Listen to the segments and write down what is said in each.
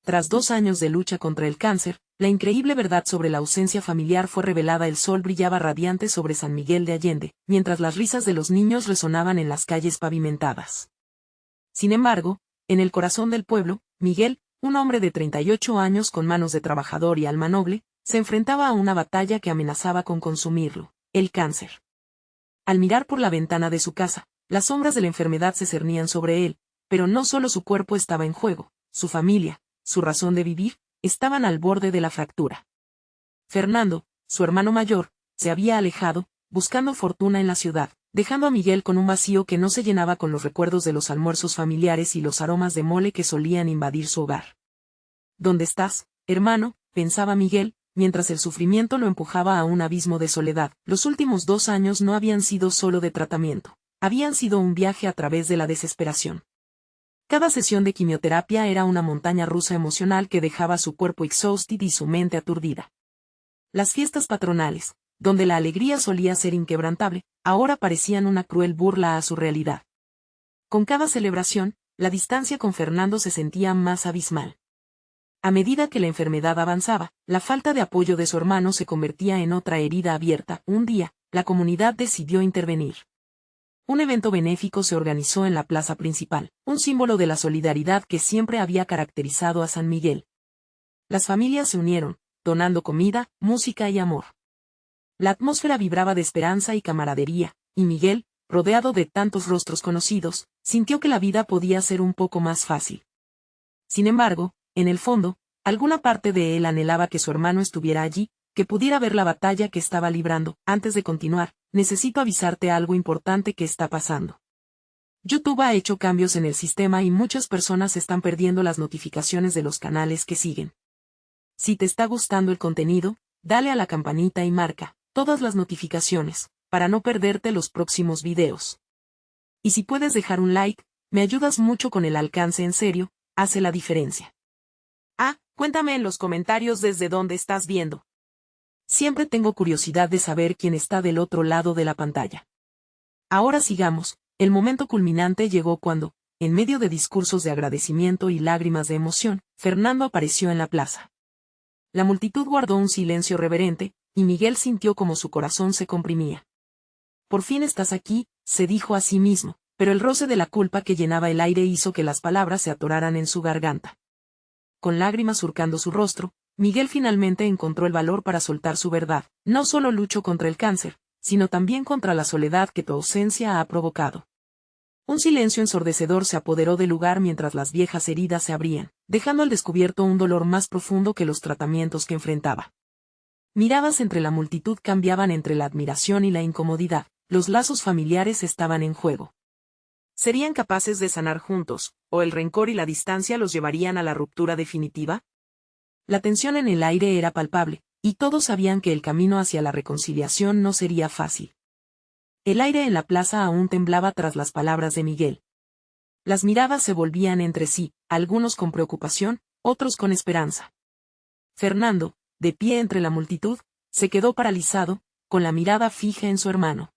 Tras 2 años de lucha contra el cáncer, la increíble verdad sobre la ausencia familiar fue revelada. El sol brillaba radiante sobre San Miguel de Allende, mientras las risas de los niños resonaban en las calles pavimentadas. Sin embargo, en el corazón del pueblo, Miguel, un hombre de 38 años con manos de trabajador y alma noble, se enfrentaba a una batalla que amenazaba con consumirlo: el cáncer. Al mirar por la ventana de su casa, las sombras de la enfermedad se cernían sobre él, pero no solo su cuerpo estaba en juego, su familia, su razón de vivir, estaban al borde de la fractura. Fernando, su hermano mayor, se había alejado, buscando fortuna en la ciudad, dejando a Miguel con un vacío que no se llenaba con los recuerdos de los almuerzos familiares y los aromas de mole que solían invadir su hogar. ¿Dónde estás, hermano?, pensaba Miguel, mientras el sufrimiento lo empujaba a un abismo de soledad. Los últimos 2 años no habían sido solo de tratamiento, habían sido un viaje a través de la desesperación. Cada sesión de quimioterapia era una montaña rusa emocional que dejaba su cuerpo exhaustido y su mente aturdida. Las fiestas patronales, donde la alegría solía ser inquebrantable, ahora parecían una cruel burla a su realidad. Con cada celebración, la distancia con Fernando se sentía más abismal. A medida que la enfermedad avanzaba, la falta de apoyo de su hermano se convertía en otra herida abierta. Un día, la comunidad decidió intervenir. Un evento benéfico se organizó en la plaza principal, un símbolo de la solidaridad que siempre había caracterizado a San Miguel. Las familias se unieron, donando comida, música y amor. La atmósfera vibraba de esperanza y camaradería, y Miguel, rodeado de tantos rostros conocidos, sintió que la vida podía ser un poco más fácil. Sin embargo, en el fondo, alguna parte de él anhelaba que su hermano estuviera allí, que pudiera ver la batalla que estaba librando. Antes de continuar, necesito avisarte algo importante que está pasando. YouTube ha hecho cambios en el sistema y muchas personas están perdiendo las notificaciones de los canales que siguen. Si te está gustando el contenido, dale a la campanita y marca todas las notificaciones, para no perderte los próximos videos. Y si puedes dejar un like, me ayudas mucho con el alcance. En serio, hace la diferencia. Cuéntame en los comentarios desde dónde estás viendo. Siempre tengo curiosidad de saber quién está del otro lado de la pantalla. Ahora sigamos. El momento culminante llegó cuando, en medio de discursos de agradecimiento y lágrimas de emoción, Fernando apareció en la plaza. La multitud guardó un silencio reverente, y Miguel sintió como su corazón se comprimía. Por fin estás aquí, se dijo a sí mismo, pero el roce de la culpa que llenaba el aire hizo que las palabras se atoraran en su garganta. Con lágrimas surcando su rostro, Miguel finalmente encontró el valor para soltar su verdad. No solo lucho contra el cáncer, sino también contra la soledad que tu ausencia ha provocado. Un silencio ensordecedor se apoderó del lugar mientras las viejas heridas se abrían, dejando al descubierto un dolor más profundo que los tratamientos que enfrentaba. Miradas entre la multitud cambiaban entre la admiración y la incomodidad. Los lazos familiares estaban en juego. ¿Serían capaces de sanar juntos, o el rencor y la distancia los llevarían a la ruptura definitiva? La tensión en el aire era palpable, y todos sabían que el camino hacia la reconciliación no sería fácil. El aire en la plaza aún temblaba tras las palabras de Miguel. Las miradas se volvían entre sí, algunos con preocupación, otros con esperanza. Fernando, de pie entre la multitud, se quedó paralizado, con la mirada fija en su hermano.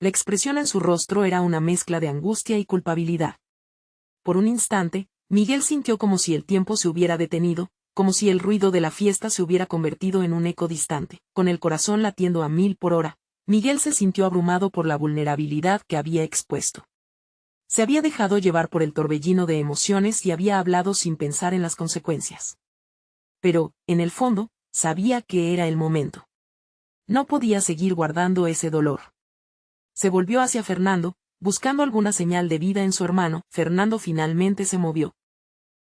La expresión en su rostro era una mezcla de angustia y culpabilidad. Por un instante, Miguel sintió como si el tiempo se hubiera detenido, como si el ruido de la fiesta se hubiera convertido en un eco distante. Con el corazón latiendo a 1000 por hora, Miguel se sintió abrumado por la vulnerabilidad que había expuesto. Se había dejado llevar por el torbellino de emociones y había hablado sin pensar en las consecuencias. Pero, en el fondo, sabía que era el momento. No podía seguir guardando ese dolor. Se volvió hacia Fernando, buscando alguna señal de vida en su hermano. Fernando finalmente se movió.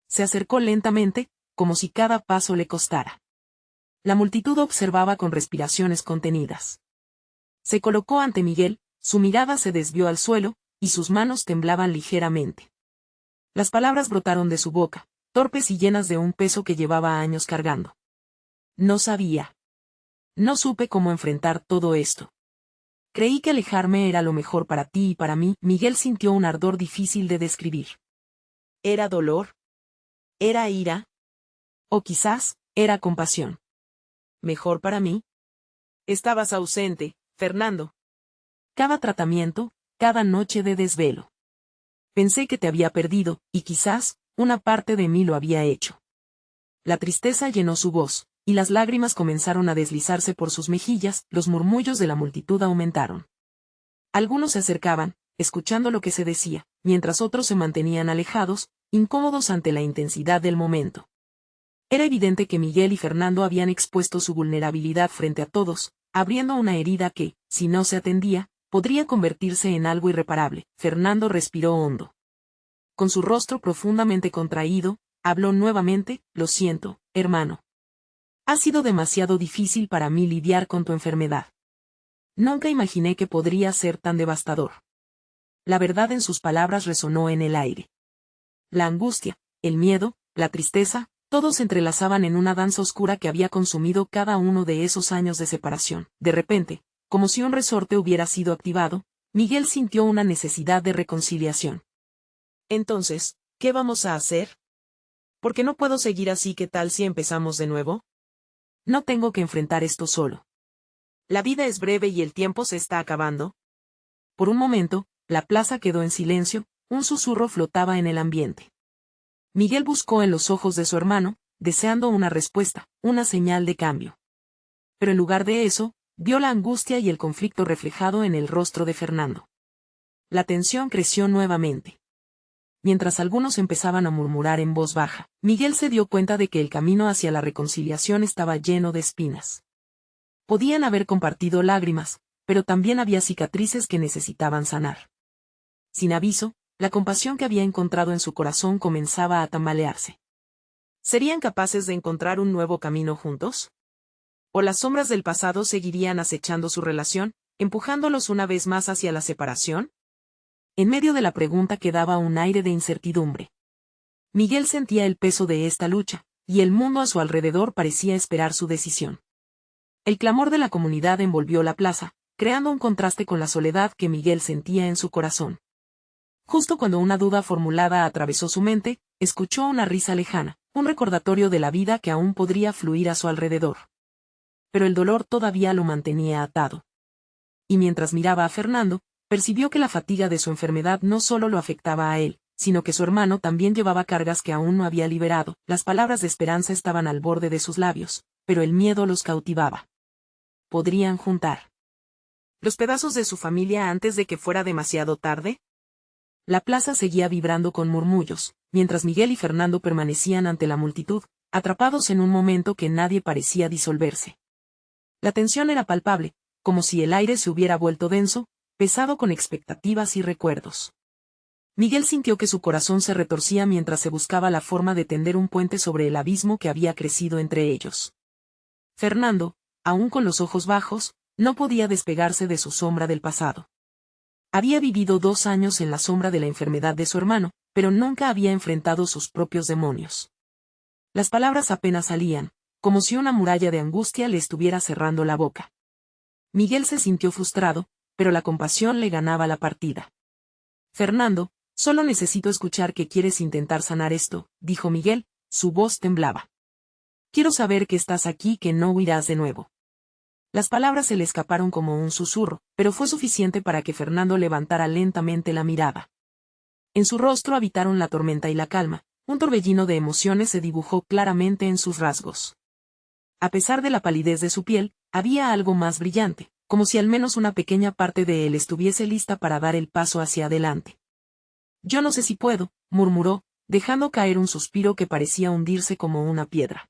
Se acercó lentamente, como si cada paso le costara. La multitud observaba con respiraciones contenidas. Se colocó ante Miguel, su mirada se desvió al suelo, y sus manos temblaban ligeramente. Las palabras brotaron de su boca, torpes y llenas de un peso que llevaba años cargando. No sabía. No supe cómo enfrentar todo esto. Creí que alejarme era lo mejor para ti y para mí. Miguel sintió un ardor difícil de describir. ¿Era dolor? ¿Era ira? O quizás, era compasión. ¿Mejor para mí? Estabas ausente, Fernando. Cada tratamiento, cada noche de desvelo. Pensé que te había perdido, y quizás, una parte de mí lo había hecho. La tristeza llenó su voz, y las lágrimas comenzaron a deslizarse por sus mejillas, los murmullos de la multitud aumentaron. Algunos se acercaban, escuchando lo que se decía, mientras otros se mantenían alejados, incómodos ante la intensidad del momento. Era evidente que Miguel y Fernando habían expuesto su vulnerabilidad frente a todos, abriendo una herida que, si no se atendía, podría convertirse en algo irreparable. Fernando respiró hondo. Con su rostro profundamente contraído, habló nuevamente: lo siento, hermano. Ha sido demasiado difícil para mí lidiar con tu enfermedad. Nunca imaginé que podría ser tan devastador. La verdad en sus palabras resonó en el aire. La angustia, el miedo, la tristeza, todos se entrelazaban en una danza oscura que había consumido cada uno de esos años de separación. De repente, como si un resorte hubiera sido activado, Miguel sintió una necesidad de reconciliación. Entonces, ¿qué vamos a hacer? ¿Por qué no puedo seguir así? ¿Qué tal si empezamos de nuevo? No tengo que enfrentar esto solo. La vida es breve y el tiempo se está acabando. Por un momento, la plaza quedó en silencio, un susurro flotaba en el ambiente. Miguel buscó en los ojos de su hermano, deseando una respuesta, una señal de cambio. Pero en lugar de eso, vio la angustia y el conflicto reflejado en el rostro de Fernando. La tensión creció nuevamente. Mientras algunos empezaban a murmurar en voz baja, Miguel se dio cuenta de que el camino hacia la reconciliación estaba lleno de espinas. Podían haber compartido lágrimas, pero también había cicatrices que necesitaban sanar. Sin aviso, la compasión que había encontrado en su corazón comenzaba a tambalearse. ¿Serían capaces de encontrar un nuevo camino juntos? ¿O las sombras del pasado seguirían acechando su relación, empujándolos una vez más hacia la separación? En medio de la pregunta quedaba un aire de incertidumbre. Miguel sentía el peso de esta lucha, y el mundo a su alrededor parecía esperar su decisión. El clamor de la comunidad envolvió la plaza, creando un contraste con la soledad que Miguel sentía en su corazón. Justo cuando una duda formulada atravesó su mente, escuchó una risa lejana, un recordatorio de la vida que aún podría fluir a su alrededor. Pero el dolor todavía lo mantenía atado. Y mientras miraba a Fernando, percibió que la fatiga de su enfermedad no solo lo afectaba a él, sino que su hermano también llevaba cargas que aún no había liberado. Las palabras de esperanza estaban al borde de sus labios, pero el miedo los cautivaba. ¿Podrían juntar los pedazos de su familia antes de que fuera demasiado tarde? La plaza seguía vibrando con murmullos, mientras Miguel y Fernando permanecían ante la multitud, atrapados en un momento que nadie parecía disolverse. La tensión era palpable, como si el aire se hubiera vuelto denso, pesado con expectativas y recuerdos. Miguel sintió que su corazón se retorcía mientras se buscaba la forma de tender un puente sobre el abismo que había crecido entre ellos. Fernando, aún con los ojos bajos, no podía despegarse de su sombra del pasado. Había vivido 2 años en la sombra de la enfermedad de su hermano, pero nunca había enfrentado sus propios demonios. Las palabras apenas salían, como si una muralla de angustia le estuviera cerrando la boca. Miguel se sintió frustrado, pero la compasión le ganaba la partida. Fernando, solo necesito escuchar que quieres intentar sanar esto, dijo Miguel, su voz temblaba. Quiero saber que estás aquí, que no huirás de nuevo. Las palabras se le escaparon como un susurro, pero fue suficiente para que Fernando levantara lentamente la mirada. En su rostro habitaron la tormenta y la calma, un torbellino de emociones se dibujó claramente en sus rasgos. A pesar de la palidez de su piel, había algo más brillante, como si al menos una pequeña parte de él estuviese lista para dar el paso hacia adelante. Yo no sé si puedo, murmuró, dejando caer un suspiro que parecía hundirse como una piedra.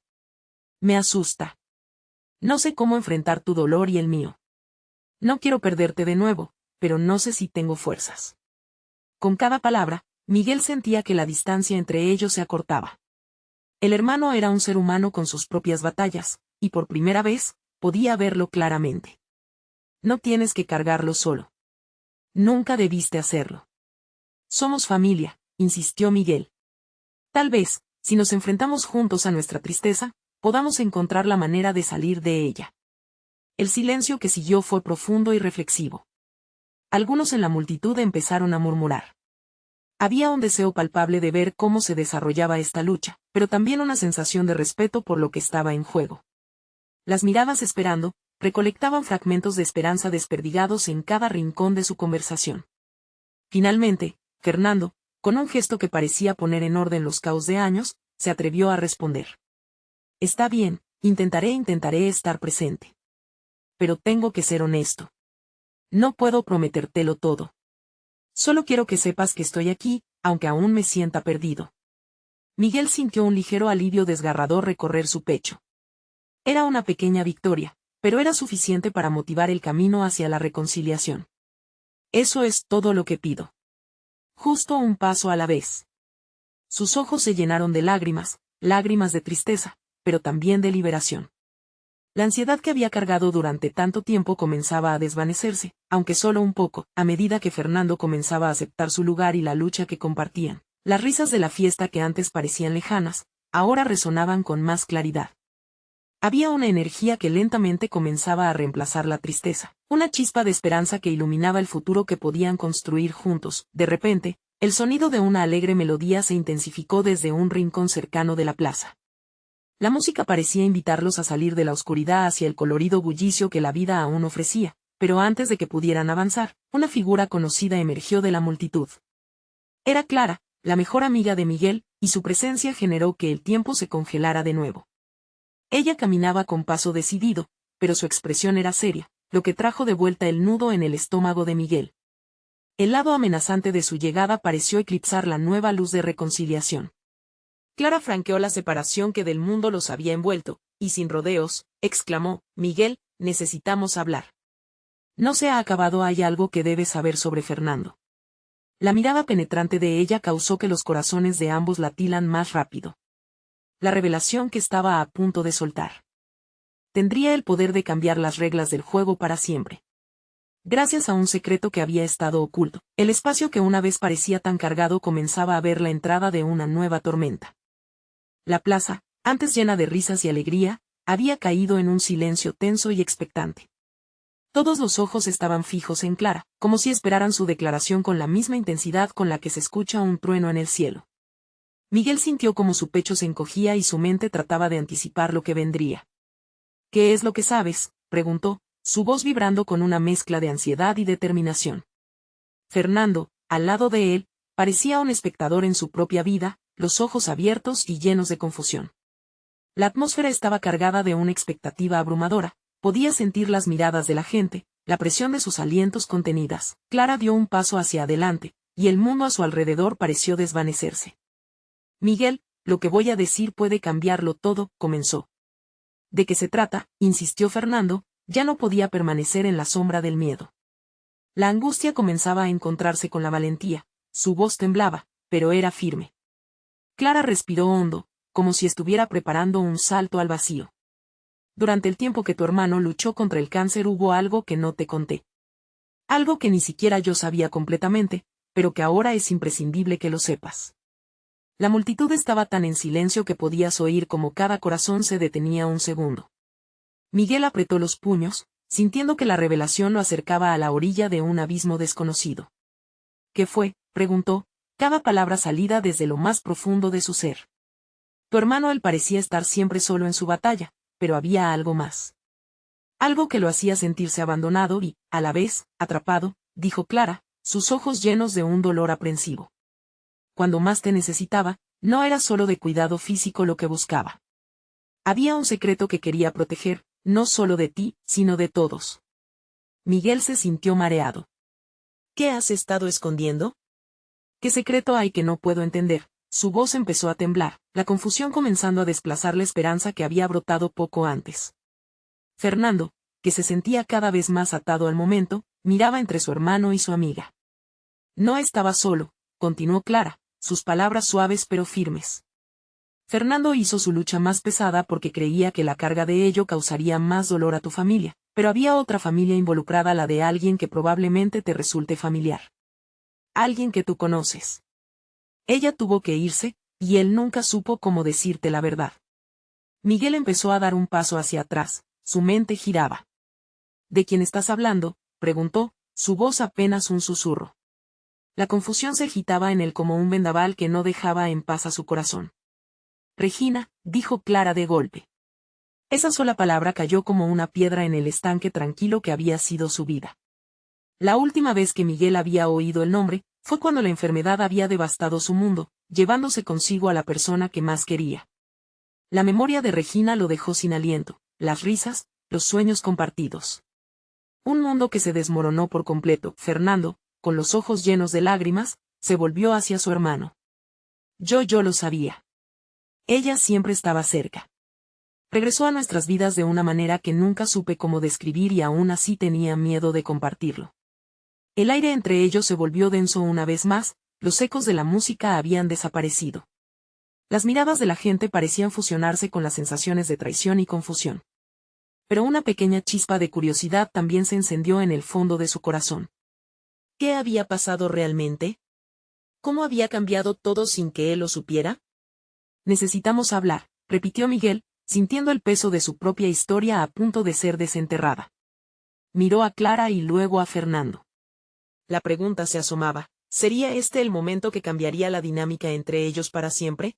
Me asusta. No sé cómo enfrentar tu dolor y el mío. No quiero perderte de nuevo, pero no sé si tengo fuerzas. Con cada palabra, Miguel sentía que la distancia entre ellos se acortaba. El hermano era un ser humano con sus propias batallas, y por primera vez, podía verlo claramente. No tienes que cargarlo solo. Nunca debiste hacerlo. Somos familia, insistió Miguel. Tal vez, si nos enfrentamos juntos a nuestra tristeza, podamos encontrar la manera de salir de ella. El silencio que siguió fue profundo y reflexivo. Algunos en la multitud empezaron a murmurar. Había un deseo palpable de ver cómo se desarrollaba esta lucha, pero también una sensación de respeto por lo que estaba en juego. Las miradas esperando, recolectaban fragmentos de esperanza desperdigados en cada rincón de su conversación. Finalmente, Fernando, con un gesto que parecía poner en orden los caos de años, se atrevió a responder. Está bien, intentaré estar presente. Pero tengo que ser honesto. No puedo prometértelo todo. Solo quiero que sepas que estoy aquí, aunque aún me sienta perdido. Miguel sintió un ligero alivio desgarrador recorrer su pecho. Era una pequeña victoria, pero era suficiente para motivar el camino hacia la reconciliación. Eso es todo lo que pido. Justo un paso a la vez. Sus ojos se llenaron de lágrimas de tristeza, pero también de liberación. La ansiedad que había cargado durante tanto tiempo comenzaba a desvanecerse, aunque solo un poco, a medida que Fernando comenzaba a aceptar su lugar y la lucha que compartían. Las risas de la fiesta que antes parecían lejanas, ahora resonaban con más claridad. Había una energía que lentamente comenzaba a reemplazar la tristeza, una chispa de esperanza que iluminaba el futuro que podían construir juntos. De repente, el sonido de una alegre melodía se intensificó desde un rincón cercano de la plaza. La música parecía invitarlos a salir de la oscuridad hacia el colorido bullicio que la vida aún ofrecía, pero antes de que pudieran avanzar, una figura conocida emergió de la multitud. Era Clara, la mejor amiga de Miguel, y su presencia generó que el tiempo se congelara de nuevo. Ella caminaba con paso decidido, pero su expresión era seria, lo que trajo de vuelta el nudo en el estómago de Miguel. El lado amenazante de su llegada pareció eclipsar la nueva luz de reconciliación. Clara franqueó la separación que del mundo los había envuelto, y sin rodeos, exclamó: Miguel, necesitamos hablar. No se ha acabado, hay algo que debes saber sobre Fernando. La mirada penetrante de ella causó que los corazones de ambos latiran más rápido. La revelación que estaba a punto de soltar tendría el poder de cambiar las reglas del juego para siempre. Gracias a un secreto que había estado oculto, el espacio que una vez parecía tan cargado comenzaba a ver la entrada de una nueva tormenta. La plaza, antes llena de risas y alegría, había caído en un silencio tenso y expectante. Todos los ojos estaban fijos en Clara, como si esperaran su declaración con la misma intensidad con la que se escucha un trueno en el cielo. Miguel sintió como su pecho se encogía y su mente trataba de anticipar lo que vendría. ¿Qué es lo que sabes?, preguntó, su voz vibrando con una mezcla de ansiedad y determinación. Fernando, al lado de él, parecía un espectador en su propia vida, los ojos abiertos y llenos de confusión. La atmósfera estaba cargada de una expectativa abrumadora, podía sentir las miradas de la gente, la presión de sus alientos contenidas. Clara dio un paso hacia adelante, y el mundo a su alrededor pareció desvanecerse. Miguel, lo que voy a decir puede cambiarlo todo, comenzó. ¿De qué se trata?, insistió Fernando, ya no podía permanecer en la sombra del miedo. La angustia comenzaba a encontrarse con la valentía, su voz temblaba, pero era firme. Clara respiró hondo, como si estuviera preparando un salto al vacío. Durante el tiempo que tu hermano luchó contra el cáncer hubo algo que no te conté. Algo que ni siquiera yo sabía completamente, pero que ahora es imprescindible que lo sepas. La multitud estaba tan en silencio que podías oír como cada corazón se detenía un segundo. Miguel apretó los puños, sintiendo que la revelación lo acercaba a la orilla de un abismo desconocido. ¿Qué fue?, preguntó, cada palabra salida desde lo más profundo de su ser. Tu hermano, él parecía estar siempre solo en su batalla, pero había algo más. Algo que lo hacía sentirse abandonado y, a la vez, atrapado, dijo Clara, sus ojos llenos de un dolor aprensivo. Cuando más te necesitaba, no era solo de cuidado físico lo que buscaba. Había un secreto que quería proteger, no solo de ti, sino de todos. Miguel se sintió mareado. ¿Qué has estado escondiendo? ¿Qué secreto hay que no puedo entender? Su voz empezó a temblar, la confusión comenzando a desplazar la esperanza que había brotado poco antes. Fernando, que se sentía cada vez más atado al momento, miraba entre su hermano y su amiga. No estaba solo, continuó Clara, sus palabras suaves pero firmes. Fernando hizo su lucha más pesada porque creía que la carga de ello causaría más dolor a tu familia, pero había otra familia involucrada, la de alguien que probablemente te resulte familiar. Alguien que tú conoces. Ella tuvo que irse, y él nunca supo cómo decirte la verdad. Miguel empezó a dar un paso hacia atrás, su mente giraba. ¿De quién estás hablando?, preguntó, su voz apenas un susurro. La confusión se agitaba en él como un vendaval que no dejaba en paz a su corazón. Regina, dijo Clara de golpe. Esa sola palabra cayó como una piedra en el estanque tranquilo que había sido su vida. La última vez que Miguel había oído el nombre, fue cuando la enfermedad había devastado su mundo, llevándose consigo a la persona que más quería. La memoria de Regina lo dejó sin aliento, las risas, los sueños compartidos. Un mundo que se desmoronó por completo. Fernando, con los ojos llenos de lágrimas, se volvió hacia su hermano. Yo lo sabía. Ella siempre estaba cerca. Regresó a nuestras vidas de una manera que nunca supe cómo describir y aún así tenía miedo de compartirlo. El aire entre ellos se volvió denso una vez más, los ecos de la música habían desaparecido. Las miradas de la gente parecían fusionarse con las sensaciones de traición y confusión. Pero una pequeña chispa de curiosidad también se encendió en el fondo de su corazón. ¿Qué había pasado realmente? ¿Cómo había cambiado todo sin que él lo supiera? Necesitamos hablar, repitió Miguel, sintiendo el peso de su propia historia a punto de ser desenterrada. Miró a Clara y luego a Fernando. La pregunta se asomaba, ¿sería este el momento que cambiaría la dinámica entre ellos para siempre?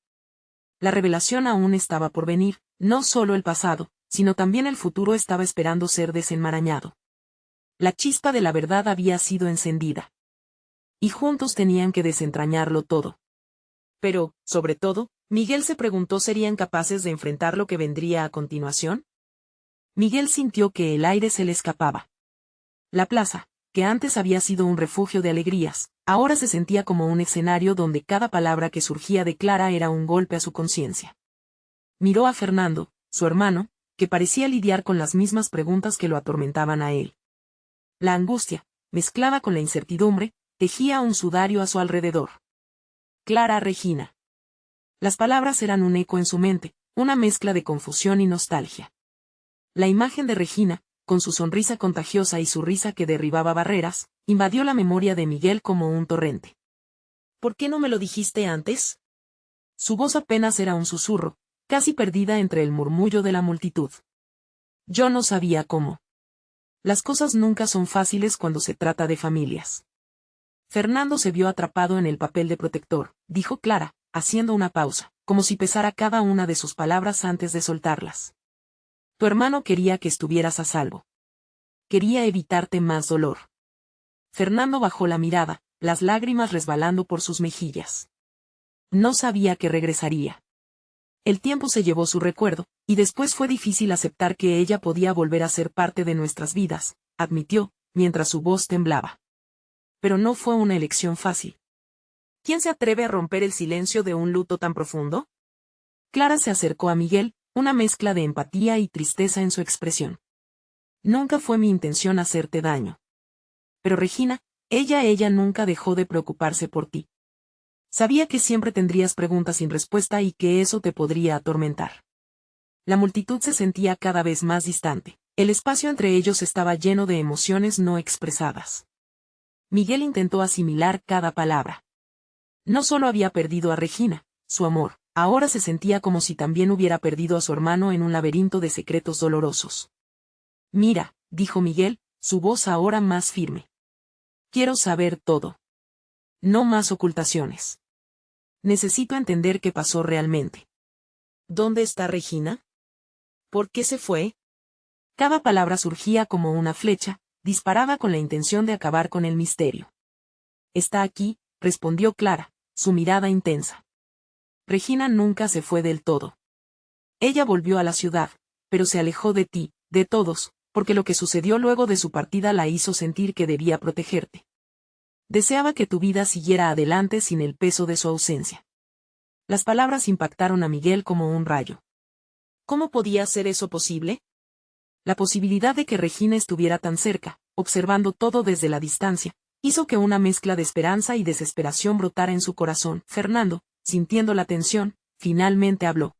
La revelación aún estaba por venir, no solo el pasado, sino también el futuro estaba esperando ser desenmarañado. La chispa de la verdad había sido encendida. Y juntos tenían que desentrañarlo todo. Pero, sobre todo, Miguel se preguntó ¿serían capaces de enfrentar lo que vendría a continuación? Miguel sintió que el aire se le escapaba. La plaza, que antes había sido un refugio de alegrías, ahora se sentía como un escenario donde cada palabra que surgía de Clara era un golpe a su conciencia. Miró a Fernando, su hermano, que parecía lidiar con las mismas preguntas que lo atormentaban a él. La angustia, mezclada con la incertidumbre, tejía un sudario a su alrededor. Clara Regina. Las palabras eran un eco en su mente, una mezcla de confusión y nostalgia. La imagen de Regina, con su sonrisa contagiosa y su risa que derribaba barreras, invadió la memoria de Miguel como un torrente. ¿Por qué no me lo dijiste antes? Su voz apenas era un susurro, casi perdida entre el murmullo de la multitud. Yo no sabía cómo. Las cosas nunca son fáciles cuando se trata de familias. Fernando se vio atrapado en el papel de protector, dijo Clara, haciendo una pausa, como si pesara cada una de sus palabras antes de soltarlas. Tu hermano quería que estuvieras a salvo. Quería evitarte más dolor. Fernando bajó la mirada, las lágrimas resbalando por sus mejillas. No sabía que regresaría. El tiempo se llevó su recuerdo, y después fue difícil aceptar que ella podía volver a ser parte de nuestras vidas, admitió, mientras su voz temblaba. Pero no fue una elección fácil. ¿Quién se atreve a romper el silencio de un luto tan profundo? Clara se acercó a Miguel, una mezcla de empatía y tristeza en su expresión. Nunca fue mi intención hacerte daño. Pero Regina, ella nunca dejó de preocuparse por ti. Sabía que siempre tendrías preguntas sin respuesta y que eso te podría atormentar. La multitud se sentía cada vez más distante. El espacio entre ellos estaba lleno de emociones no expresadas. Miguel intentó asimilar cada palabra. No solo había perdido a Regina, su amor, ahora se sentía como si también hubiera perdido a su hermano en un laberinto de secretos dolorosos. Mira, dijo Miguel, su voz ahora más firme. Quiero saber todo. No más ocultaciones. Necesito entender qué pasó realmente. ¿Dónde está Regina? ¿Por qué se fue? Cada palabra surgía como una flecha, disparada con la intención de acabar con el misterio. Está aquí, respondió Clara, su mirada intensa. Regina nunca se fue del todo. Ella volvió a la ciudad, pero se alejó de ti, de todos, porque lo que sucedió luego de su partida la hizo sentir que debía protegerte. Deseaba que tu vida siguiera adelante sin el peso de su ausencia. Las palabras impactaron a Miguel como un rayo. ¿Cómo podía ser eso posible? La posibilidad de que Regina estuviera tan cerca, observando todo desde la distancia, hizo que una mezcla de esperanza y desesperación brotara en su corazón. Fernando, sintiendo la tensión, finalmente habló.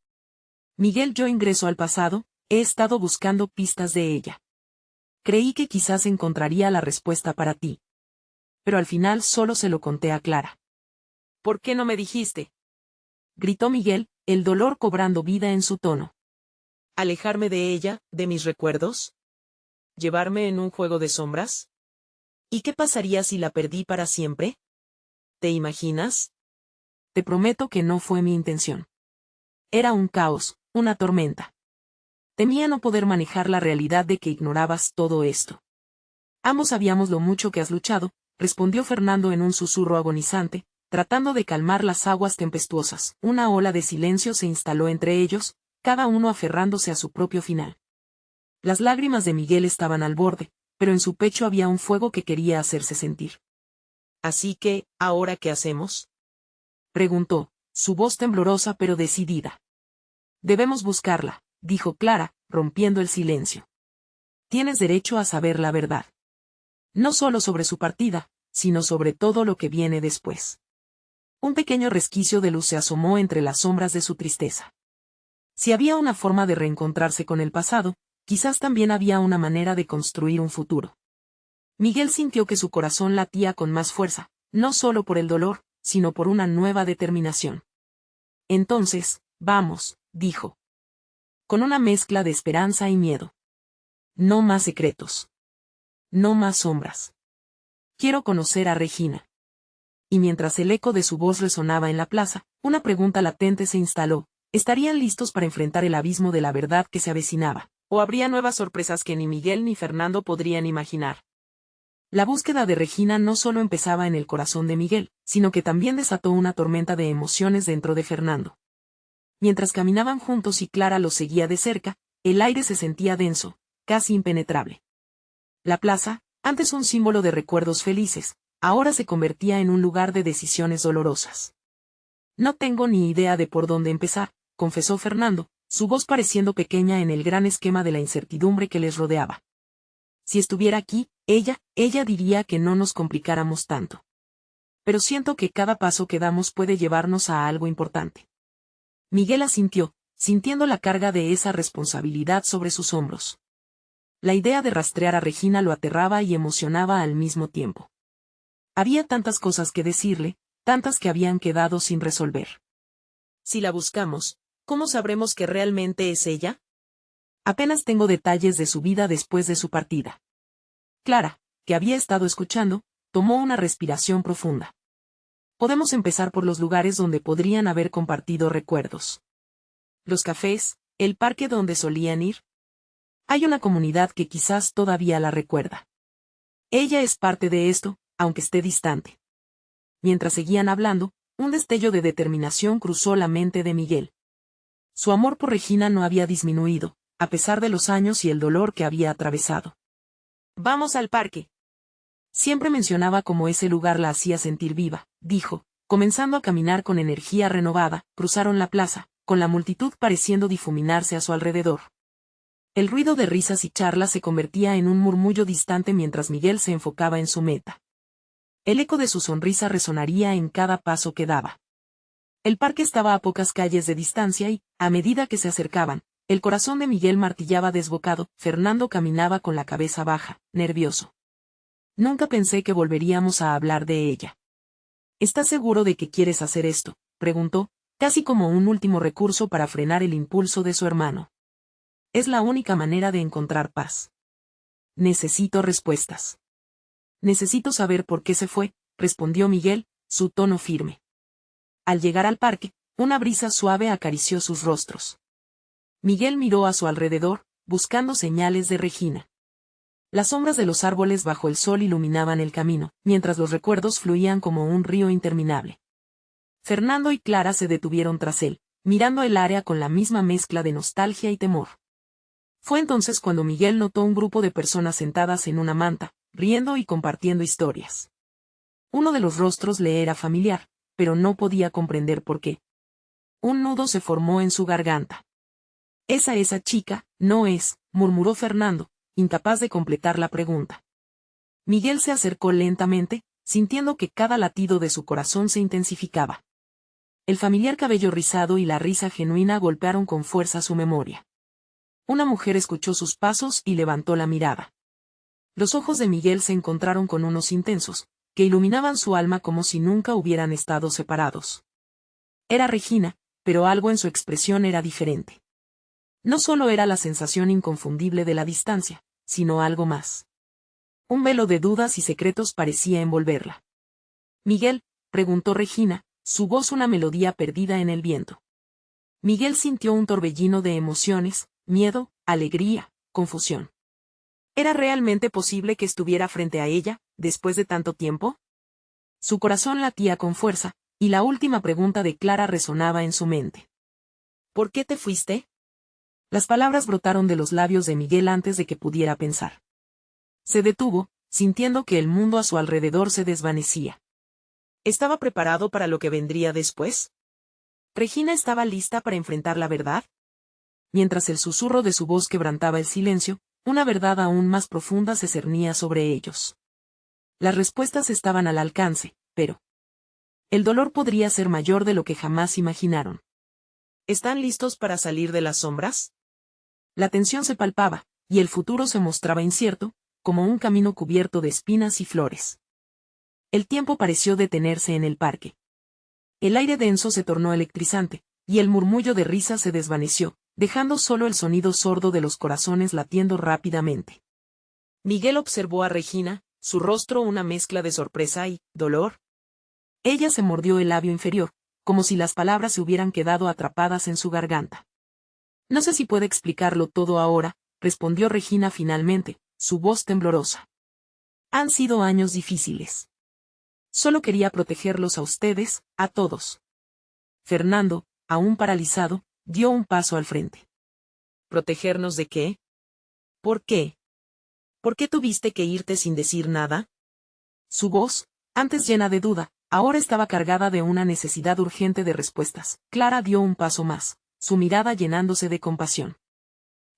Miguel, yo ingreso al pasado, he estado buscando pistas de ella. Creí que quizás encontraría la respuesta para ti. Pero al final solo se lo conté a Clara. ¿Por qué no me dijiste? Gritó Miguel, el dolor cobrando vida en su tono. ¿Alejarme de ella, de mis recuerdos? ¿Llevarme en un juego de sombras? ¿Y qué pasaría si la perdí para siempre? ¿Te imaginas? Te prometo que no fue mi intención. Era un caos, una tormenta. Temía no poder manejar la realidad de que ignorabas todo esto. Ambos sabíamos lo mucho que has luchado, respondió Fernando en un susurro agonizante, tratando de calmar las aguas tempestuosas. Una ola de silencio se instaló entre ellos, cada uno aferrándose a su propio final. Las lágrimas de Miguel estaban al borde, pero en su pecho había un fuego que quería hacerse sentir. Así que, ¿ahora qué hacemos? Preguntó, su voz temblorosa pero decidida. Debemos buscarla, dijo Clara, rompiendo el silencio. Tienes derecho a saber la verdad. No solo sobre su partida, sino sobre todo lo que viene después. Un pequeño resquicio de luz se asomó entre las sombras de su tristeza. Si había una forma de reencontrarse con el pasado, quizás también había una manera de construir un futuro. Miguel sintió que su corazón latía con más fuerza, no solo por el dolor, sino por una nueva determinación. Entonces, vamos, dijo. Con una mezcla de esperanza y miedo. No más secretos. No más sombras. Quiero conocer a Regina. Y mientras el eco de su voz resonaba en la plaza, una pregunta latente se instaló. ¿Estarían listos para enfrentar el abismo de la verdad que se avecinaba? ¿O habría nuevas sorpresas que ni Miguel ni Fernando podrían imaginar? La búsqueda de Regina no solo empezaba en el corazón de Miguel, sino que también desató una tormenta de emociones dentro de Fernando. Mientras caminaban juntos y Clara los seguía de cerca, el aire se sentía denso, casi impenetrable. La plaza, antes un símbolo de recuerdos felices, ahora se convertía en un lugar de decisiones dolorosas. No tengo ni idea de por dónde empezar, confesó Fernando, su voz pareciendo pequeña en el gran esquema de la incertidumbre que les rodeaba. Si estuviera aquí, ella diría que no nos complicáramos tanto. Pero siento que cada paso que damos puede llevarnos a algo importante. Miguel asintió, sintiendo la carga de esa responsabilidad sobre sus hombros. La idea de rastrear a Regina lo aterraba y emocionaba al mismo tiempo. Había tantas cosas que decirle, tantas que habían quedado sin resolver. Si la buscamos, ¿cómo sabremos que realmente es ella? Apenas tengo detalles de su vida después de su partida. Clara, que había estado escuchando, tomó una respiración profunda. Podemos empezar por los lugares donde podrían haber compartido recuerdos. Los cafés, el parque donde solían ir. Hay una comunidad que quizás todavía la recuerda. Ella es parte de esto, aunque esté distante. Mientras seguían hablando, un destello de determinación cruzó la mente de Miguel. Su amor por Regina no había disminuido, a pesar de los años y el dolor que había atravesado. Vamos al parque. Siempre mencionaba cómo ese lugar la hacía sentir viva, dijo, comenzando a caminar con energía renovada. Cruzaron la plaza, con la multitud pareciendo difuminarse a su alrededor. El ruido de risas y charlas se convertía en un murmullo distante mientras Miguel se enfocaba en su meta. El eco de su sonrisa resonaría en cada paso que daba. El parque estaba a pocas calles de distancia y, a medida que se acercaban, el corazón de Miguel martillaba desbocado. Fernando caminaba con la cabeza baja, nervioso. Nunca pensé que volveríamos a hablar de ella. ¿Estás seguro de que quieres hacer esto?, preguntó, casi como un último recurso para frenar el impulso de su hermano. Es la única manera de encontrar paz. Necesito respuestas. Necesito saber por qué se fue, respondió Miguel, su tono firme. Al llegar al parque, una brisa suave acarició sus rostros. Miguel miró a su alrededor, buscando señales de Regina. Las sombras de los árboles bajo el sol iluminaban el camino, mientras los recuerdos fluían como un río interminable. Fernando y Clara se detuvieron tras él, mirando el área con la misma mezcla de nostalgia y temor. Fue entonces cuando Miguel notó un grupo de personas sentadas en una manta, riendo y compartiendo historias. Uno de los rostros le era familiar, pero no podía comprender por qué. Un nudo se formó en su garganta. Esa chica, no es, murmuró Fernando, incapaz de completar la pregunta. Miguel se acercó lentamente, sintiendo que cada latido de su corazón se intensificaba. El familiar cabello rizado y la risa genuina golpearon con fuerza su memoria. Una mujer escuchó sus pasos y levantó la mirada. Los ojos de Miguel se encontraron con unos intensos, que iluminaban su alma como si nunca hubieran estado separados. Era Regina, pero algo en su expresión era diferente. No solo era la sensación inconfundible de la distancia, sino algo más. Un velo de dudas y secretos parecía envolverla. «Miguel», preguntó Regina, su voz una melodía perdida en el viento. Miguel sintió un torbellino de emociones, miedo, alegría, confusión. ¿Era realmente posible que estuviera frente a ella, después de tanto tiempo? Su corazón latía con fuerza, y la última pregunta de Clara resonaba en su mente. ¿Por qué te fuiste? Las palabras brotaron de los labios de Miguel antes de que pudiera pensar. Se detuvo, sintiendo que el mundo a su alrededor se desvanecía. ¿Estaba preparado para lo que vendría después? ¿Regina estaba lista para enfrentar la verdad? Mientras el susurro de su voz quebrantaba el silencio, una verdad aún más profunda se cernía sobre ellos. Las respuestas estaban al alcance, pero el dolor podría ser mayor de lo que jamás imaginaron. ¿Están listos para salir de las sombras? La tensión se palpaba, y el futuro se mostraba incierto, como un camino cubierto de espinas y flores. El tiempo pareció detenerse en el parque. El aire denso se tornó electrizante, y el murmullo de risas se desvaneció, dejando solo el sonido sordo de los corazones latiendo rápidamente. Miguel observó a Regina, su rostro una mezcla de sorpresa y dolor. Ella se mordió el labio inferior, como si las palabras se hubieran quedado atrapadas en su garganta. No sé si puede explicarlo todo ahora, respondió Regina finalmente, su voz temblorosa. Han sido años difíciles. Solo quería protegerlos a ustedes, a todos. Fernando, aún paralizado, dio un paso al frente. ¿Protegernos de qué? ¿Por qué? ¿Por qué tuviste que irte sin decir nada? Su voz, antes llena de duda, ahora estaba cargada de una necesidad urgente de respuestas. Clara dio un paso más, su mirada llenándose de compasión.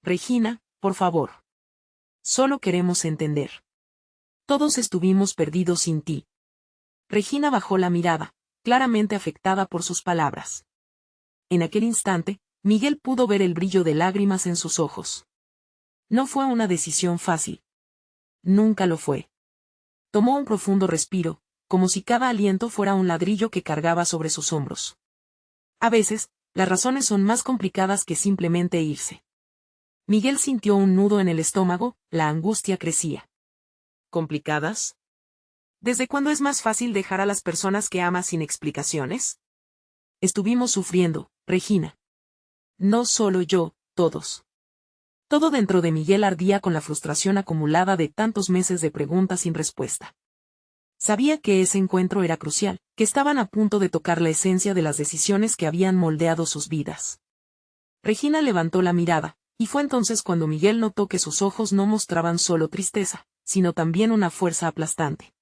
Regina, por favor. Solo queremos entender. Todos estuvimos perdidos sin ti. Regina bajó la mirada, claramente afectada por sus palabras. En aquel instante, Miguel pudo ver el brillo de lágrimas en sus ojos. No fue una decisión fácil. Nunca lo fue. Tomó un profundo respiro, como si cada aliento fuera un ladrillo que cargaba sobre sus hombros. A veces, las razones son más complicadas que simplemente irse. Miguel sintió un nudo en el estómago, la angustia crecía. ¿Complicadas? ¿Desde cuándo es más fácil dejar a las personas que amas sin explicaciones? Estuvimos sufriendo, Regina. No solo yo, todos. Todo dentro de Miguel ardía con la frustración acumulada de tantos meses de preguntas sin respuesta. Sabía que ese encuentro era crucial, que estaban a punto de tocar la esencia de las decisiones que habían moldeado sus vidas. Regina levantó la mirada, y fue entonces cuando Miguel notó que sus ojos no mostraban solo tristeza, sino también una fuerza aplastante.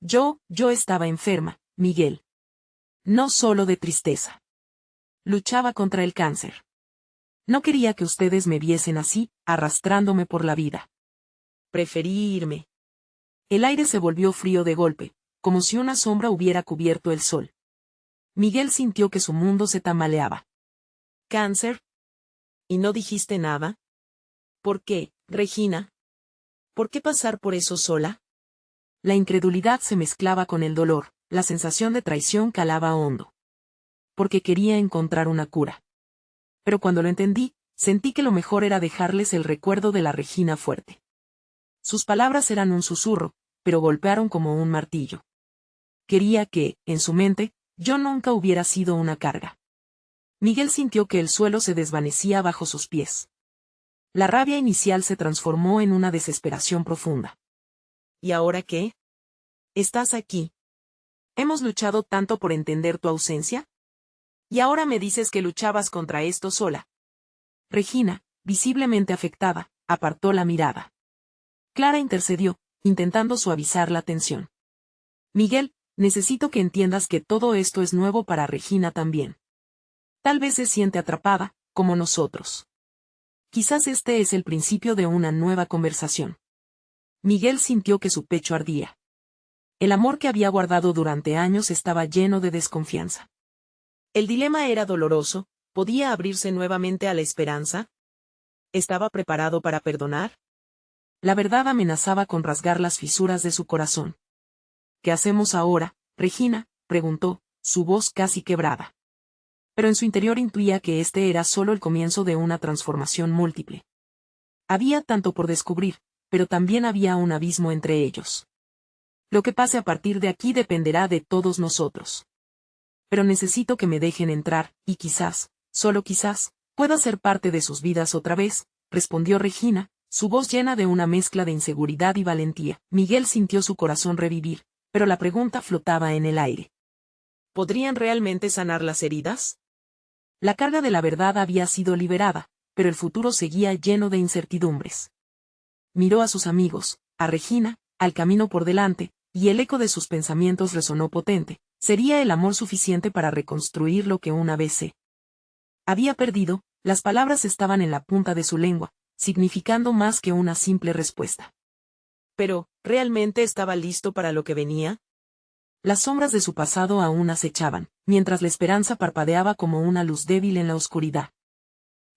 Yo estaba enferma, Miguel. No solo de tristeza. Luchaba contra el cáncer. No quería que ustedes me viesen así, arrastrándome por la vida. Preferí irme. El aire se volvió frío de golpe, como si una sombra hubiera cubierto el sol. Miguel sintió que su mundo se tambaleaba. ¿Cáncer? ¿Y no dijiste nada? ¿Por qué, Regina? ¿Por qué pasar por eso sola? La incredulidad se mezclaba con el dolor, la sensación de traición calaba hondo. Porque quería encontrar una cura. Pero cuando lo entendí, sentí que lo mejor era dejarles el recuerdo de la Regina fuerte. Sus palabras eran un susurro, pero golpearon como un martillo. Quería que, en su mente, yo nunca hubiera sido una carga. Miguel sintió que el suelo se desvanecía bajo sus pies. La rabia inicial se transformó en una desesperación profunda. ¿Y ahora qué? Estás aquí. ¿Hemos luchado tanto por entender tu ausencia? Y ahora me dices que luchabas contra esto sola. Regina, visiblemente afectada, apartó la mirada. Clara intercedió, intentando suavizar la tensión. Miguel, necesito que entiendas que todo esto es nuevo para Regina también. Tal vez se siente atrapada, como nosotros. Quizás este es el principio de una nueva conversación. Miguel sintió que su pecho ardía. El amor que había guardado durante años estaba lleno de desconfianza. El dilema era doloroso, ¿podía abrirse nuevamente a la esperanza? ¿Estaba preparado para perdonar? La verdad amenazaba con rasgar las fisuras de su corazón. ¿Qué hacemos ahora, Regina?, preguntó, su voz casi quebrada. Pero en su interior intuía que este era solo el comienzo de una transformación múltiple. Había tanto por descubrir, pero también había un abismo entre ellos. Lo que pase a partir de aquí dependerá de todos nosotros. Pero necesito que me dejen entrar, y quizás, solo quizás, pueda ser parte de sus vidas otra vez, respondió Regina, su voz llena de una mezcla de inseguridad y valentía. Miguel sintió su corazón revivir, pero la pregunta flotaba en el aire. ¿Podrían realmente sanar las heridas? La carga de la verdad había sido liberada, pero el futuro seguía lleno de incertidumbres. Miró a sus amigos, a Regina, al camino por delante, y el eco de sus pensamientos resonó potente. ¿Sería el amor suficiente para reconstruir lo que una vez se había perdido? Las palabras estaban en la punta de su lengua, significando más que una simple respuesta. Pero, ¿realmente estaba listo para lo que venía? Las sombras de su pasado aún acechaban, mientras la esperanza parpadeaba como una luz débil en la oscuridad.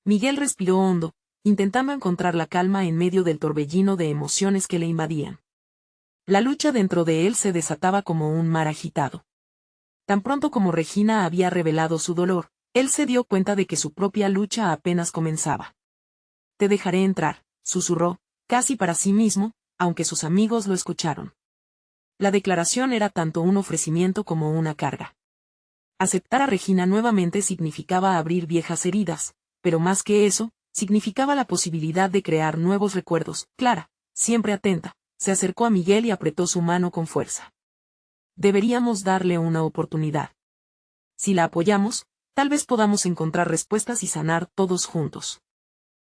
Miguel respiró hondo, intentando encontrar la calma en medio del torbellino de emociones que le invadían. La lucha dentro de él se desataba como un mar agitado. Tan pronto como Regina había revelado su dolor, él se dio cuenta de que su propia lucha apenas comenzaba. «Te dejaré entrar», susurró, casi para sí mismo, aunque sus amigos lo escucharon. La declaración era tanto un ofrecimiento como una carga. Aceptar a Regina nuevamente significaba abrir viejas heridas, pero más que eso, significaba la posibilidad de crear nuevos recuerdos. Clara, siempre atenta, se acercó a Miguel y apretó su mano con fuerza. «Deberíamos darle una oportunidad. Si la apoyamos, tal vez podamos encontrar respuestas y sanar todos juntos».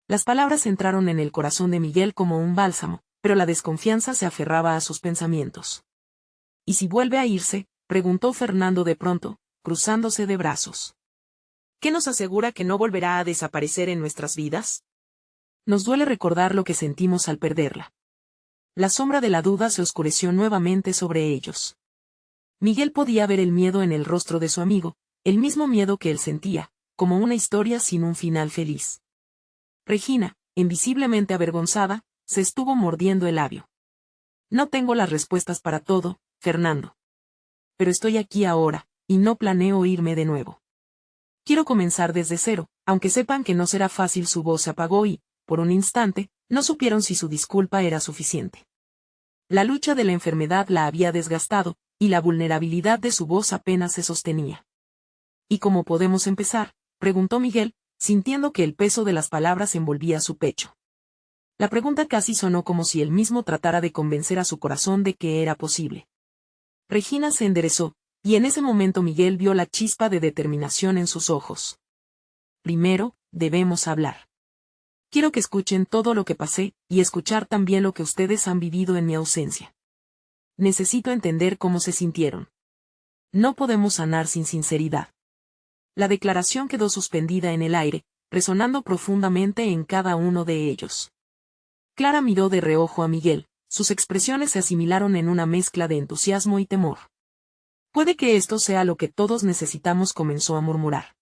Las palabras entraron en el corazón de Miguel como un bálsamo, pero la desconfianza se aferraba a sus pensamientos. «¿Y si vuelve a irse?», preguntó Fernando de pronto, cruzándose de brazos. ¿Qué nos asegura que no volverá a desaparecer en nuestras vidas? Nos duele recordar lo que sentimos al perderla. La sombra de la duda se oscureció nuevamente sobre ellos. Miguel podía ver el miedo en el rostro de su amigo, el mismo miedo que él sentía, como una historia sin un final feliz. Regina, invisiblemente avergonzada, se estuvo mordiendo el labio. «No tengo las respuestas para todo, Fernando. Pero estoy aquí ahora, y no planeo irme de nuevo. Quiero comenzar desde cero», aunque sepan que no será fácil. Su voz se apagó y, por un instante, no supieron si su disculpa era suficiente. La lucha de la enfermedad la había desgastado, y la vulnerabilidad de su voz apenas se sostenía. «¿Y cómo podemos empezar?», preguntó Miguel, sintiendo que el peso de las palabras envolvía su pecho. La pregunta casi sonó como si él mismo tratara de convencer a su corazón de que era posible. Regina se enderezó, y en ese momento Miguel vio la chispa de determinación en sus ojos. «Primero, debemos hablar. Quiero que escuchen todo lo que pasé, y escuchar también lo que ustedes han vivido en mi ausencia. Necesito entender cómo se sintieron. No podemos sanar sin sinceridad». La declaración quedó suspendida en el aire, resonando profundamente en cada uno de ellos. Clara miró de reojo a Miguel, sus expresiones se asimilaron en una mezcla de entusiasmo y temor. «Puede que esto sea lo que todos necesitamos», comenzó a murmurar.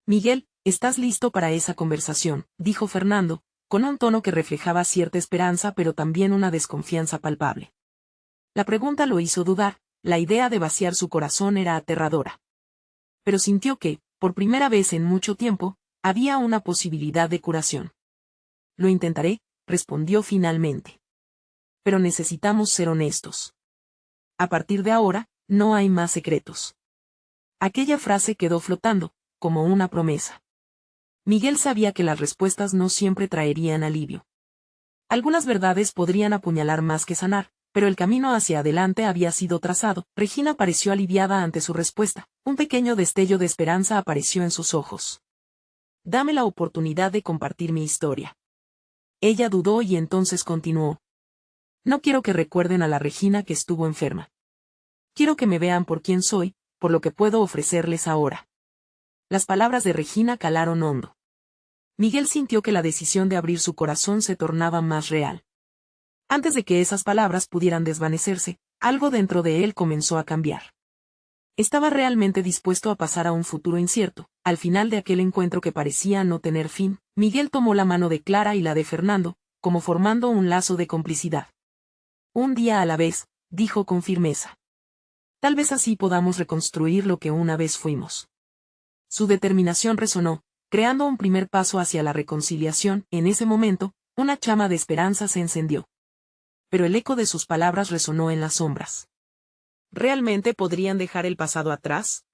«Miguel, ¿estás listo para esa conversación?», dijo Fernando, con un tono que reflejaba cierta esperanza pero también una desconfianza palpable. La pregunta lo hizo dudar, la idea de vaciar su corazón era aterradora. Pero sintió que, por primera vez en mucho tiempo, había una posibilidad de curación. «Lo intentaré», respondió finalmente. «Pero necesitamos ser honestos. A partir de ahora, no hay más secretos». Aquella frase quedó flotando, como una promesa. Miguel sabía que las respuestas no siempre traerían alivio. Algunas verdades podrían apuñalar más que sanar, pero el camino hacia adelante había sido trazado. Regina pareció aliviada ante su respuesta, un pequeño destello de esperanza apareció en sus ojos. «Dame la oportunidad de compartir mi historia». Ella dudó y entonces continuó. «No quiero que recuerden a la Regina que estuvo enferma. Quiero que me vean por quien soy, por lo que puedo ofrecerles ahora». Las palabras de Regina calaron hondo. Miguel sintió que la decisión de abrir su corazón se tornaba más real. Antes de que esas palabras pudieran desvanecerse, algo dentro de él comenzó a cambiar. Estaba realmente dispuesto a pasar a un futuro incierto. Al final de aquel encuentro que parecía no tener fin, Miguel tomó la mano de Clara y la de Fernando, como formando un lazo de complicidad. «Un día a la vez», dijo con firmeza. «Tal vez así podamos reconstruir lo que una vez fuimos». Su determinación resonó, creando un primer paso hacia la reconciliación. En ese momento, una llama de esperanza se encendió. Pero el eco de sus palabras resonó en las sombras. ¿Realmente podrían dejar el pasado atrás?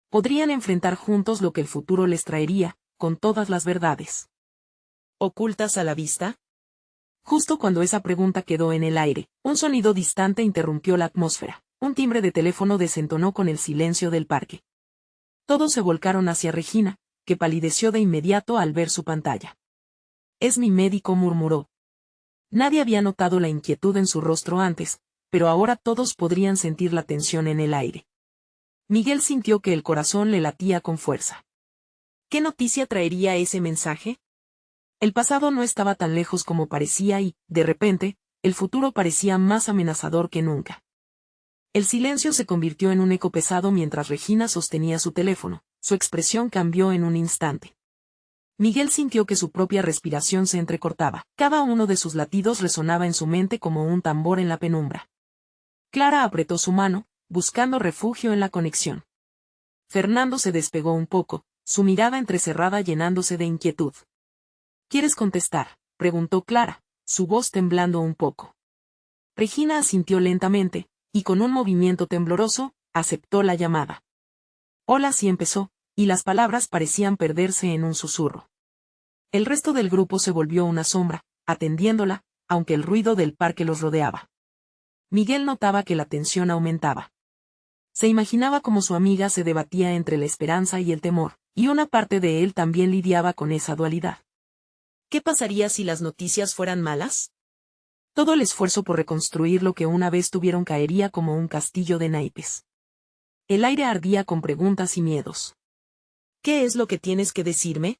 ¿Podrían enfrentar juntos lo que el futuro les traería, con todas las verdades ocultas a la vista? Justo cuando esa pregunta quedó en el aire, un sonido distante interrumpió la atmósfera. Un timbre de teléfono desentonó con el silencio del parque. Todos se volcaron hacia Regina, que palideció de inmediato al ver su pantalla. Es mi médico, murmuró. Nadie había notado la inquietud en su rostro antes, pero ahora todos podrían sentir la tensión en el aire. Miguel sintió que el corazón le latía con fuerza. ¿Qué noticia traería ese mensaje? El pasado no estaba tan lejos como parecía y, de repente, el futuro parecía más amenazador que nunca. El silencio se convirtió en un eco pesado mientras Regina sostenía su teléfono. Su expresión cambió en un instante. Miguel sintió que su propia respiración se entrecortaba. Cada uno de sus latidos resonaba en su mente como un tambor en la penumbra. Clara apretó su mano, buscando refugio en la conexión. Fernando se despegó un poco, su mirada entrecerrada llenándose de inquietud. ¿Quieres contestar?, preguntó Clara, su voz temblando un poco. Regina asintió lentamente, y con un movimiento tembloroso, aceptó la llamada. Hola, sí, empezó, y las palabras parecían perderse en un susurro. El resto del grupo se volvió una sombra, atendiéndola, aunque el ruido del parque los rodeaba. Miguel notaba que la tensión aumentaba. Se imaginaba cómo su amiga se debatía entre la esperanza y el temor, y una parte de él también lidiaba con esa dualidad. ¿Qué pasaría si las noticias fueran malas? Todo el esfuerzo por reconstruir lo que una vez tuvieron caería como un castillo de naipes. El aire ardía con preguntas y miedos. ¿Qué es lo que tienes que decirme?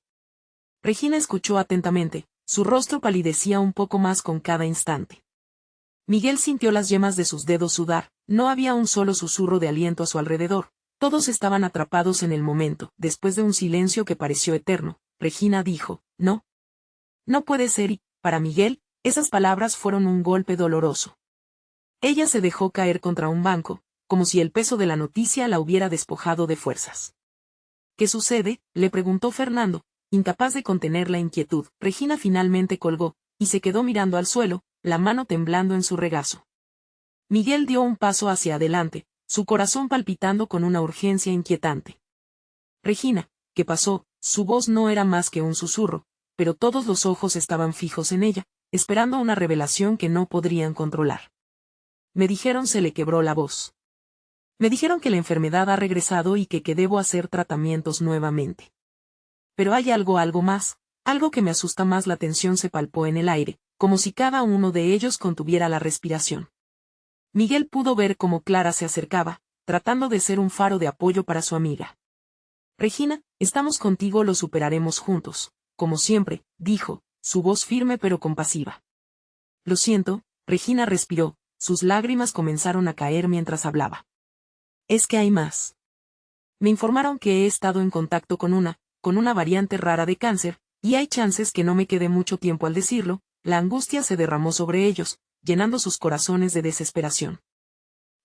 Regina escuchó atentamente, su rostro palidecía un poco más con cada instante. Miguel sintió las yemas de sus dedos sudar, no había un solo susurro de aliento a su alrededor, todos estaban atrapados en el momento. Después de un silencio que pareció eterno, Regina dijo, no. No puede ser y, para Miguel, esas palabras fueron un golpe doloroso. Ella se dejó caer contra un banco, como si el peso de la noticia la hubiera despojado de fuerzas. ¿Qué sucede?, le preguntó Fernando, incapaz de contener la inquietud. Regina finalmente colgó, y se quedó mirando al suelo, la mano temblando en su regazo. Miguel dio un paso hacia adelante, su corazón palpitando con una urgencia inquietante. Regina, ¿qué pasó? Su voz no era más que un susurro, pero todos los ojos estaban fijos en ella, esperando una revelación que no podrían controlar. Me dijeron, se le quebró la voz. Me dijeron que la enfermedad ha regresado y que debo hacer tratamientos nuevamente. Pero hay algo más, algo que me asusta más. La tensión se palpó en el aire, como si cada uno de ellos contuviera la respiración. Miguel pudo ver cómo Clara se acercaba, tratando de ser un faro de apoyo para su amiga. Regina, estamos contigo, lo superaremos juntos, como siempre, dijo, su voz firme pero compasiva. Lo siento, Regina respiró, sus lágrimas comenzaron a caer mientras hablaba. Es que hay más. Me informaron que he estado en contacto con una variante rara de cáncer, y hay chances que no me quede mucho tiempo. Al decirlo, la angustia se derramó sobre ellos, llenando sus corazones de desesperación.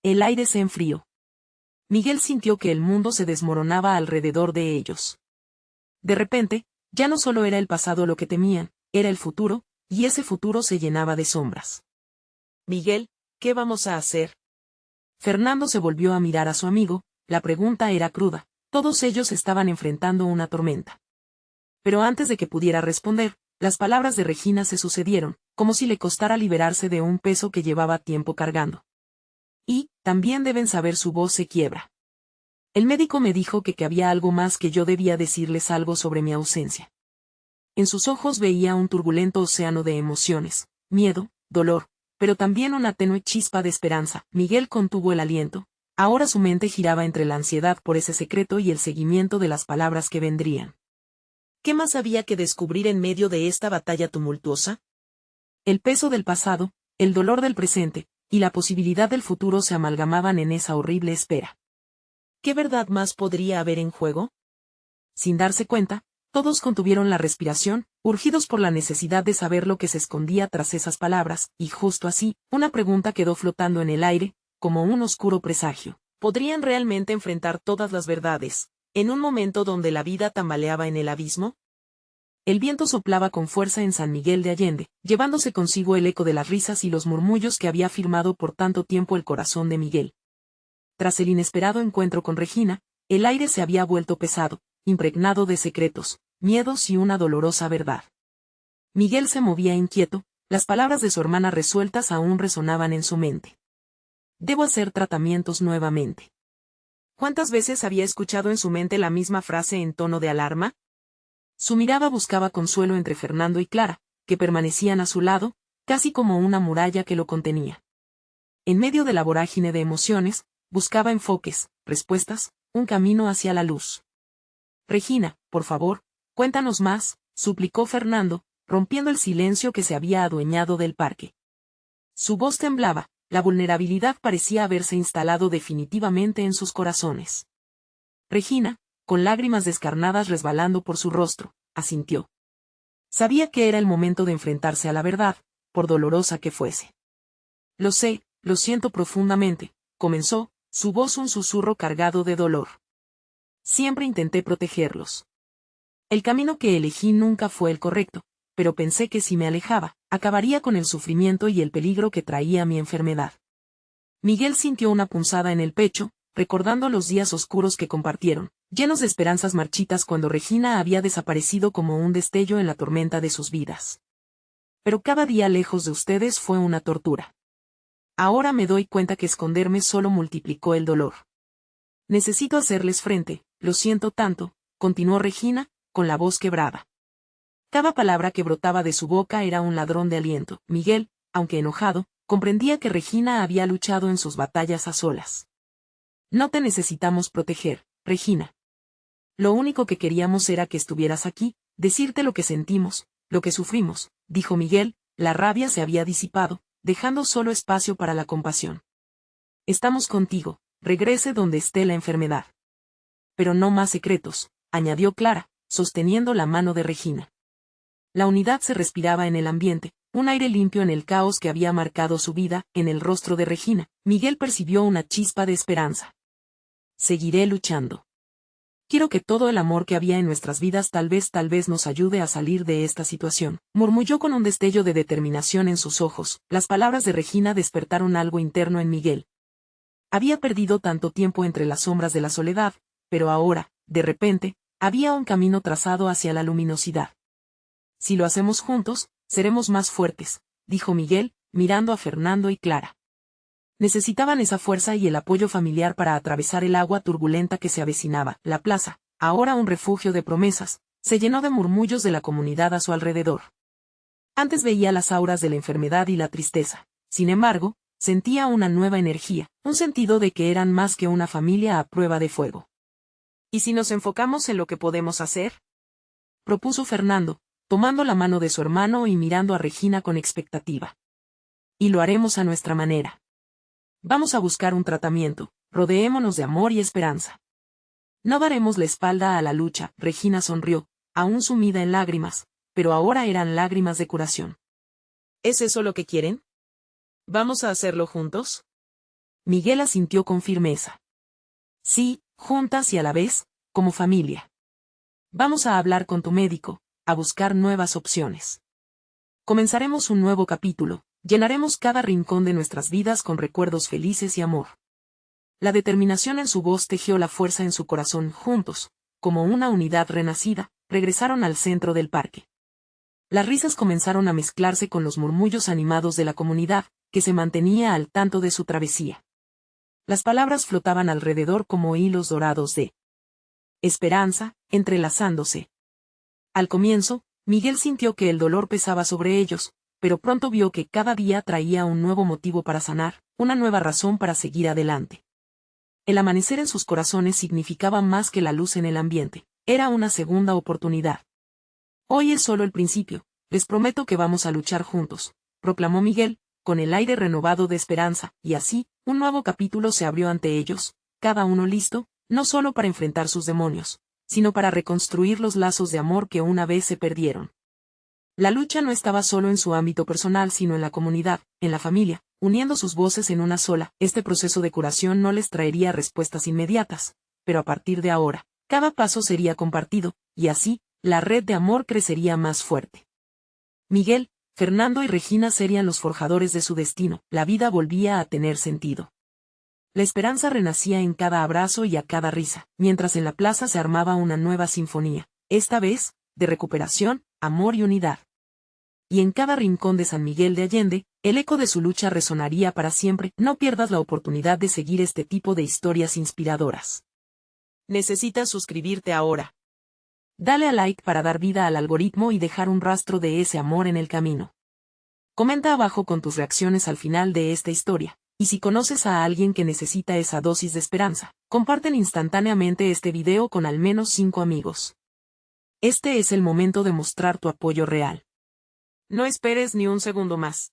El aire se enfrió. Miguel sintió que el mundo se desmoronaba alrededor de ellos. De repente, ya no solo era el pasado lo que temían, era el futuro, y ese futuro se llenaba de sombras. Miguel, ¿qué vamos a hacer? Fernando se volvió a mirar a su amigo, la pregunta era cruda, todos ellos estaban enfrentando una tormenta. Pero antes de que pudiera responder, las palabras de Regina se sucedieron, como si le costara liberarse de un peso que llevaba tiempo cargando. Y, también deben saber, su voz se quiebra. El médico me dijo que había algo más, que yo debía decirles algo sobre mi ausencia. En sus ojos veía un turbulento océano de emociones, miedo, dolor, pero también una tenue chispa de esperanza. Miguel contuvo el aliento, ahora su mente giraba entre la ansiedad por ese secreto y el seguimiento de las palabras que vendrían. ¿Qué más había que descubrir en medio de esta batalla tumultuosa? El peso del pasado, el dolor del presente, y la posibilidad del futuro se amalgamaban en esa horrible espera. ¿Qué verdad más podría haber en juego? Sin darse cuenta, todos contuvieron la respiración, urgidos por la necesidad de saber lo que se escondía tras esas palabras, y justo así, una pregunta quedó flotando en el aire, como un oscuro presagio. ¿Podrían realmente enfrentar todas las verdades, en un momento donde la vida tambaleaba en el abismo? El viento soplaba con fuerza en San Miguel de Allende, llevándose consigo el eco de las risas y los murmullos que había firmado por tanto tiempo el corazón de Miguel. Tras el inesperado encuentro con Regina, el aire se había vuelto pesado, impregnado de secretos, miedos y una dolorosa verdad. Miguel se movía inquieto, las palabras de su hermana resueltas aún resonaban en su mente. Debo hacer tratamientos nuevamente. ¿Cuántas veces había escuchado en su mente la misma frase en tono de alarma? Su mirada buscaba consuelo entre Fernando y Clara, que permanecían a su lado, casi como una muralla que lo contenía. En medio de la vorágine de emociones, buscaba enfoques, respuestas, un camino hacia la luz. Regina, por favor, cuéntanos más, suplicó Fernando, rompiendo el silencio que se había adueñado del parque. Su voz temblaba, la vulnerabilidad parecía haberse instalado definitivamente en sus corazones. Regina, con lágrimas descarnadas resbalando por su rostro, asintió. Sabía que era el momento de enfrentarse a la verdad, por dolorosa que fuese. Lo sé, lo siento profundamente, comenzó, su voz un susurro cargado de dolor. Siempre intenté protegerlos. El camino que elegí nunca fue el correcto, pero pensé que si me alejaba, acabaría con el sufrimiento y el peligro que traía mi enfermedad. Miguel sintió una punzada en el pecho, recordando los días oscuros que compartieron, llenos de esperanzas marchitas cuando Regina había desaparecido como un destello en la tormenta de sus vidas. Pero cada día lejos de ustedes fue una tortura. Ahora me doy cuenta que esconderme solo multiplicó el dolor. Necesito hacerles frente, lo siento tanto, continuó Regina, con la voz quebrada. Cada palabra que brotaba de su boca era un ladrón de aliento. Miguel, aunque enojado, comprendía que Regina había luchado en sus batallas a solas. No te necesitamos proteger, Regina. Lo único que queríamos era que estuvieras aquí, decirte lo que sentimos, lo que sufrimos, dijo Miguel, la rabia se había disipado, dejando solo espacio para la compasión. Estamos contigo, regrese donde esté la enfermedad. Pero no más secretos, añadió Clara, sosteniendo la mano de Regina. La unidad se respiraba en el ambiente, un aire limpio en el caos que había marcado su vida. En el rostro de Regina, Miguel percibió una chispa de esperanza. Seguiré luchando. Quiero que todo el amor que había en nuestras vidas tal vez nos ayude a salir de esta situación, murmuró con un destello de determinación en sus ojos. Las palabras de Regina despertaron algo interno en Miguel. Había perdido tanto tiempo entre las sombras de la soledad, pero ahora, de repente, había un camino trazado hacia la luminosidad. Si lo hacemos juntos, seremos más fuertes, dijo Miguel, mirando a Fernando y Clara. Necesitaban esa fuerza y el apoyo familiar para atravesar el agua turbulenta que se avecinaba. La plaza, ahora un refugio de promesas, se llenó de murmullos de la comunidad a su alrededor. Antes veía las auras de la enfermedad y la tristeza. Sin embargo, sentía una nueva energía, un sentido de que eran más que una familia a prueba de fuego. ¿Y si nos enfocamos en lo que podemos hacer?, propuso Fernando, tomando la mano de su hermano y mirando a Regina con expectativa. Y lo haremos a nuestra manera. Vamos a buscar un tratamiento, rodeémonos de amor y esperanza. No daremos la espalda a la lucha. Regina sonrió, aún sumida en lágrimas, pero ahora eran lágrimas de curación. ¿Es eso lo que quieren? ¿Vamos a hacerlo juntos? Miguel asintió con firmeza. Sí, juntas y a la vez, como familia. Vamos a hablar con tu médico, a buscar nuevas opciones. Comenzaremos un nuevo capítulo, llenaremos cada rincón de nuestras vidas con recuerdos felices y amor. La determinación en su voz tejió la fuerza en su corazón. Juntos, como una unidad renacida, regresaron al centro del parque. Las risas comenzaron a mezclarse con los murmullos animados de la comunidad, que se mantenía al tanto de su travesía. Las palabras flotaban alrededor como hilos dorados de esperanza, entrelazándose. Al comienzo, Miguel sintió que el dolor pesaba sobre ellos, pero pronto vio que cada día traía un nuevo motivo para sanar, una nueva razón para seguir adelante. El amanecer en sus corazones significaba más que la luz en el ambiente, era una segunda oportunidad. Hoy es solo el principio, les prometo que vamos a luchar juntos, proclamó Miguel, con el aire renovado de esperanza, y así, un nuevo capítulo se abrió ante ellos, cada uno listo, no solo para enfrentar sus demonios, sino para reconstruir los lazos de amor que una vez se perdieron. La lucha no estaba solo en su ámbito personal sino en la comunidad, en la familia, uniendo sus voces en una sola. Este proceso de curación no les traería respuestas inmediatas, pero a partir de ahora, cada paso sería compartido, y así, la red de amor crecería más fuerte. Miguel, Fernando y Regina serían los forjadores de su destino, la vida volvía a tener sentido. La esperanza renacía en cada abrazo y a cada risa, mientras en la plaza se armaba una nueva sinfonía, esta vez, de recuperación, amor y unidad. Y en cada rincón de San Miguel de Allende, el eco de su lucha resonaría para siempre. No pierdas la oportunidad de seguir este tipo de historias inspiradoras. Necesitas suscribirte ahora. Dale a like para dar vida al algoritmo y dejar un rastro de ese amor en el camino. Comenta abajo con tus reacciones al final de esta historia, y si conoces a alguien que necesita esa dosis de esperanza, comparten instantáneamente este video con al menos 5 amigos. Este es el momento de mostrar tu apoyo real. No esperes ni un segundo más.